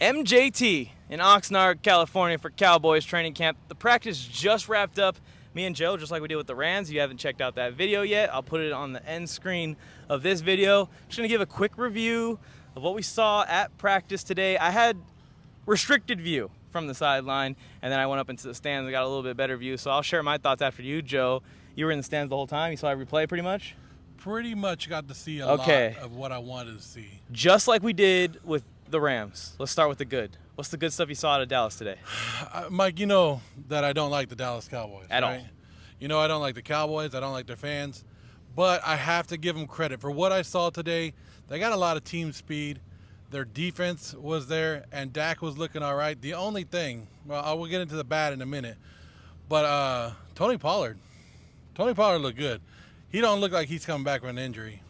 MJT in Oxnard, California for Cowboys training camp. The practice just wrapped up. Me and Joe, just like we did with the Rams. You haven't checked out that video yet. I'll put it on the end screen of this video. Just gonna give a quick review of what we saw at practice today. I had restricted view from the sideline, and then I went up into the stands and got a little bit better view. So I'll share my thoughts after you, Joe. You were in the stands the whole time. You saw every play pretty much? Pretty much got to see a lot of what I wanted to see. Just like we did with the Rams. Let's start with the good. What's the good stuff you saw out of Dallas today? Mike, you know that I don't like the Dallas Cowboys. At right? all. You know I don't like the Cowboys. I don't like their fans. But I have to give them credit for what I saw today. They got a lot of team speed. Their defense was there, and Dak was looking all right. The only thing, well, I will get into the bad in a minute, but Tony Pollard looked good. He don't look like he's coming back from an injury.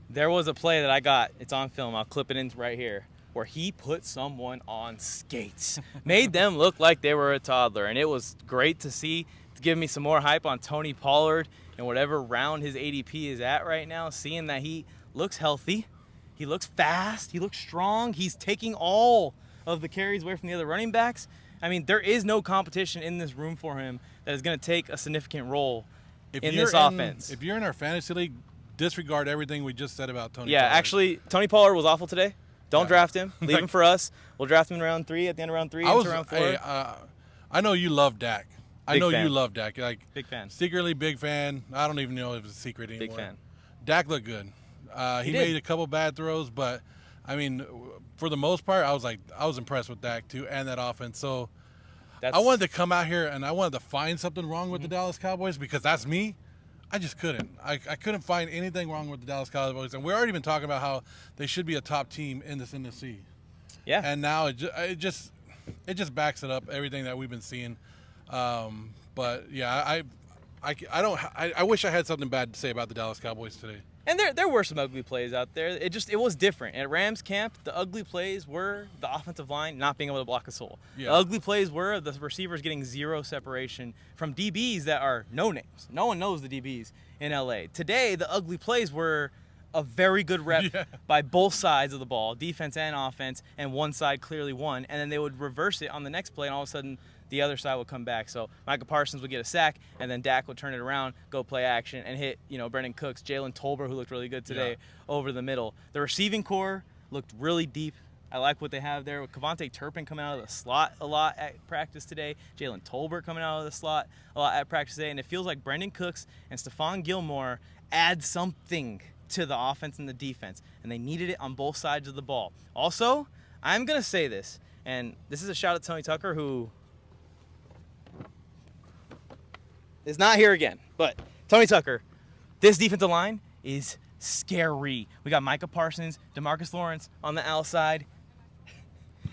There was a play that I got. It's on film. I'll clip it in right here, where he put someone on skates, made them look like they were a toddler, and it was great to see. It's giving me some more hype on Tony Pollard and whatever round his ADP is at right now, seeing that he looks healthy. He looks fast. He looks strong. He's taking all of the carries away from the other running backs. I mean, there is no competition in this room for him that is going to take a significant role in this offense. If you're in our fantasy league, disregard everything we just said about Tony Pollard. Yeah, actually, Tony Pollard was awful today. Don't draft him. Leave him for us. We'll draft him in round 3, at the end of round 3, into round 4. I know you love Dak. You love Dak. Like, big fan. Secretly big fan. I don't even know if it's a secret anymore. Big fan. Dak looked good. He made a couple bad throws, but I mean, for the most part, I was impressed with Dak too and that offense. So I wanted to come out here and I wanted to find something wrong with the Dallas Cowboys because that's me. I just couldn't. I couldn't find anything wrong with the Dallas Cowboys, and we're already been talking about how they should be a top team in this NFC. Yeah. And now it just backs it up, everything that we've been seeing. But yeah, I wish I had something bad to say about the Dallas Cowboys today. And there were some ugly plays out there. It was different. At Rams camp, the ugly plays were the offensive line not being able to block a soul. Yeah. The ugly plays were the receivers getting zero separation from DBs that are no names. No one knows the DBs in LA. Today, the ugly plays were a very good rep by both sides of the ball, defense and offense, and one side clearly won. And then they would reverse it on the next play, and all of a sudden the other side would come back. So Micah Parsons would get a sack, and then Dak would turn it around, go play action, and hit, Brendan Cooks, Jalen Tolbert, who looked really good today, over the middle. The receiving core looked really deep. I like what they have there. With Kevontae Turpin coming out of the slot a lot at practice today, Jalen Tolbert coming out of the slot a lot at practice today, and it feels like Brendan Cooks and Stephon Gilmore add something to the offense and the defense, and they needed it on both sides of the ball. Also, I'm going to say this, and this is a shout out to Tony Tucker, who is not here again, but Tony Tucker, this defensive line is scary. We got Micah Parsons, DeMarcus Lawrence on the outside,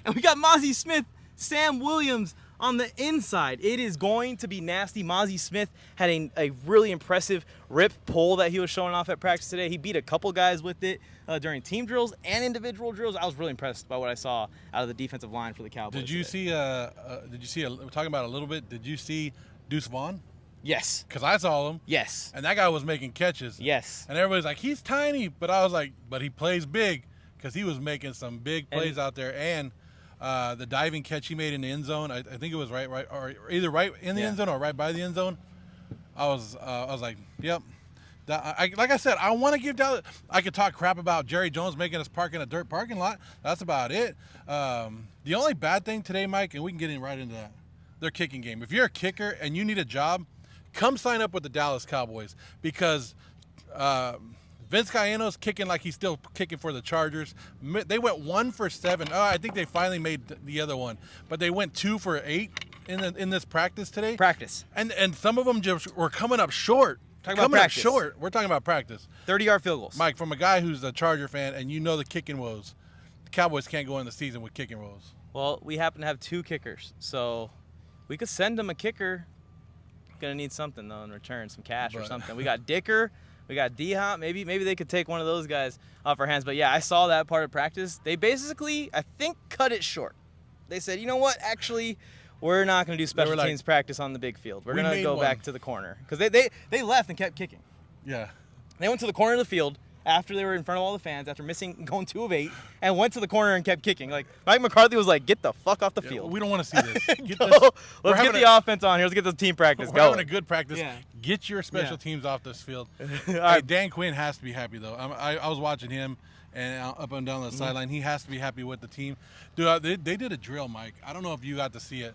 and we got Mozzie Smith, Sam Williams on the inside. It is going to be nasty. Mozzie Smith had a really impressive rip pull that he was showing off at practice today. He beat a couple guys with it during team drills and individual drills. I was really impressed by what I saw out of the defensive line for the Cowboys. Did you see? We're talking about it a little bit. Did you see Deuce Vaughn? Yes. Because I saw him. Yes. And that guy was making catches. Yes. And everybody's like, he's tiny. But I was like, but he plays big because he was making some big plays out there. And the diving catch he made in the end zone, I think it was right, or either right in the end zone or right by the end zone. I was like, yep. Like I said, I want to give Dallas. I could talk crap about Jerry Jones making us park in a dirt parking lot. That's about it. The only bad thing today, Mike, and we can get right into that, their kicking game. If you're a kicker and you need a job, come sign up with the Dallas Cowboys because Vince Caiano's kicking like he's still kicking for the Chargers. They went 1 for 7. Oh, I think they finally made the other one, but they went 2 for 8 in this practice today. And some of them just were coming up short. We're talking about practice. 30-yard field goals. Mike, from a guy who's a Charger fan and you know the kicking woes, the Cowboys can't go in the season with kicking woes. Well, we happen to have 2 kickers, so we could send them a kicker. Gonna need something though in return, some cash or something. We got Dicker, we got D-Hop. Maybe they could take one of those guys off our hands. But yeah, I saw that part of practice. They basically, I think, cut it short. They said, you know what? Actually, we're not gonna do special teams practice on the big field. We're gonna go back to the corner because they left and kept kicking. Yeah. They went to the corner of the field after they were in front of all the fans, after going 2 of 8, and went to the corner and kept kicking. Like, Mike McCarthy was like, get the fuck off the field. We don't want to see this. Let's get the offense on here. Let's get the team practice going. We're having a good practice. Yeah. Get your special teams off this field. Right. Hey, Dan Quinn has to be happy, though. I was watching him and up and down the sideline. He has to be happy with the team. Dude, they did a drill, Mike. I don't know if you got to see it,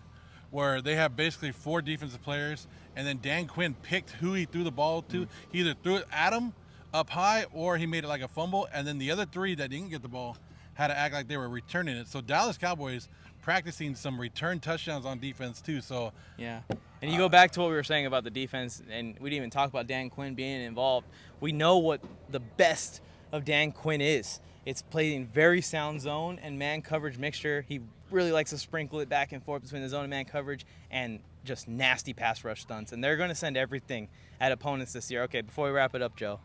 where they have basically 4 defensive players, and then Dan Quinn picked who he threw the ball to. He either threw it at him up high, or he made it like a fumble, and then the other 3 that didn't get the ball had to act like they were returning it. So Dallas Cowboys practicing some return touchdowns on defense too. So yeah, and you go back to what we were saying about the defense, and we didn't even talk about Dan Quinn being involved. We know what the best of Dan Quinn is. It's playing very sound zone and man coverage mixture. He really likes to sprinkle it back and forth between the zone and man coverage, and just nasty pass rush stunts. And they're going to send everything at opponents this year. Okay, before we wrap it up, Joe,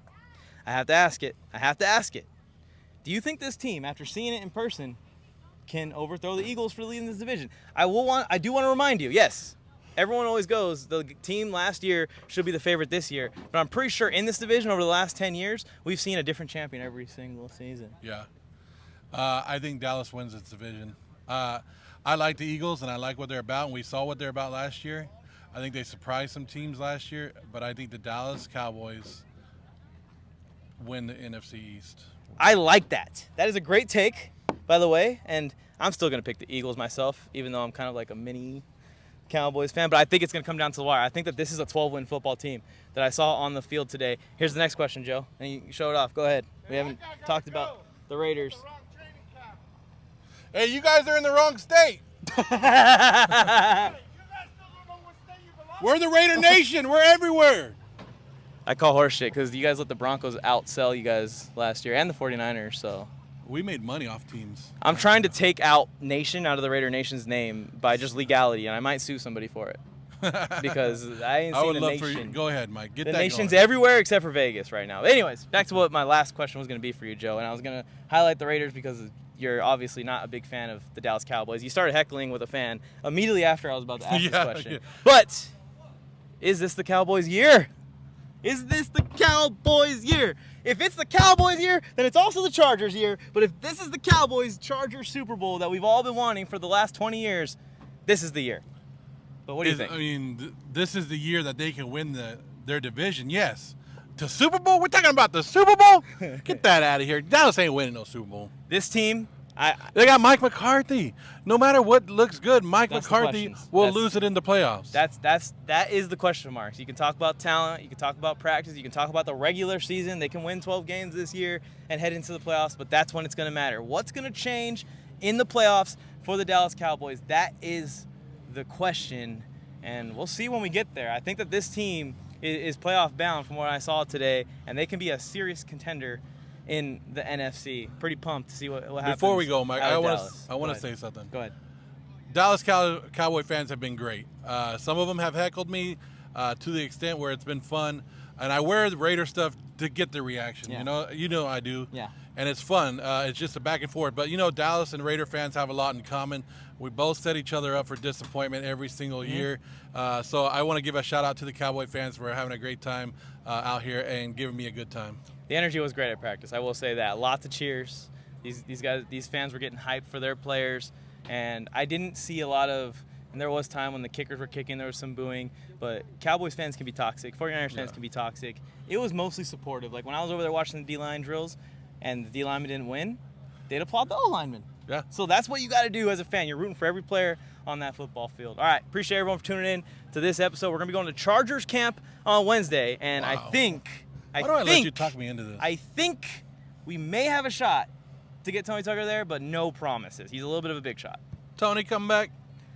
I have to ask it. Do you think this team, after seeing it in person, can overthrow the Eagles for leading this division? I do want to remind you, yes, everyone always goes, the team last year should be the favorite this year. But I'm pretty sure in this division over the last 10 years, we've seen a different champion every single season. Yeah. I think Dallas wins its division. I like the Eagles, and I like what they're about, and we saw what they're about last year. I think they surprised some teams last year, but I think the Dallas Cowboys win the NFC East. I like that. That is a great take, by the way, and I'm still going to pick the Eagles myself, even though I'm kind of like a mini Cowboys fan, but I think it's going to come down to the wire. I think that this is a 12-win football team that I saw on the field today. Here's the next question, Joe, and you show it off. Go ahead. We haven't talked about the Raiders. Hey, you guys are in the wrong state. We're the Raider Nation. We're everywhere. I call horse shit because you guys let the Broncos outsell you guys last year and the 49ers, so. We made money off teams. I'm trying to take out Nation out of the Raider Nation's name by just legality, and I might sue somebody for it. Because I ain't seen the Nation. For you. Go ahead, Mike. Get the that Nation's going. everywhere except for Vegas right now. Anyways, back to what my last question was going to be for you, Joe, and I was going to highlight the Raiders because you're obviously not a big fan of the Dallas Cowboys. You started heckling with a fan immediately after I was about to ask this question. Yeah. But is this the Cowboys' year? Is this the Cowboys' year? If it's the Cowboys' year, then it's also the Chargers' year. But if this is the Cowboys-Chargers Super Bowl that we've all been wanting for the last 20 years, this is the year. But what do you think? I mean, this is the year that they can win their division, yes. To Super Bowl? We're talking about the Super Bowl? Get that out of here. Dallas ain't winning no Super Bowl. This team, they got Mike McCarthy. No matter what looks good, Mike McCarthy will lose it in the playoffs. That is the question marks. You can talk about talent, you can talk about practice, you can talk about the regular season. They can win 12 games this year and head into the playoffs, but that's when it's going to matter. What's going to change in the playoffs for the Dallas Cowboys? That is the question, and we'll see when we get there. I think that this team is playoff bound from what I saw today, and they can be a serious contender in the NFC. Pretty pumped to see what happens. Before we go, Mike, I want to say something. Go ahead. Dallas Cowboy fans have been great. Some of them have heckled me to the extent where it's been fun, and I wear the Raider stuff to get the reaction. Yeah. You know I do. Yeah. And it's fun. It's just a back and forth. But Dallas and Raider fans have a lot in common. We both set each other up for disappointment every single year. So I want to give a shout out to the Cowboy fans for having a great time out here and giving me a good time. The energy was great at practice. I will say that. Lots of cheers. These fans were getting hyped for their players, and I didn't see a lot of. And there was time when the kickers were kicking, there was some booing, but Cowboys fans can be toxic. 49ers fans can be toxic. It was mostly supportive. Like when I was over there watching the D-line drills and the D-lineman didn't win, they'd applaud the O-lineman. Yeah. So that's what you got to do as a fan. You're rooting for every player on that football field. All right. Appreciate everyone for tuning in to this episode. We're going to be going to Chargers camp on Wednesday, and wow. I think Why do I let you talk me into this? I think we may have a shot to get Tony Tucker there, but no promises. He's a little bit of a big shot. Tony, come back.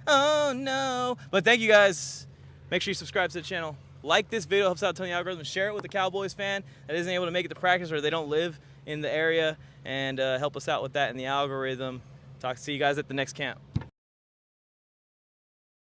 Oh, no. But thank you, guys. Make sure you subscribe to the channel. Like this video. Helps out Tony algorithm. Share it with a Cowboys fan that isn't able to make it to practice or they don't live in the area. And help us out with that in the algorithm. See you guys at the next camp.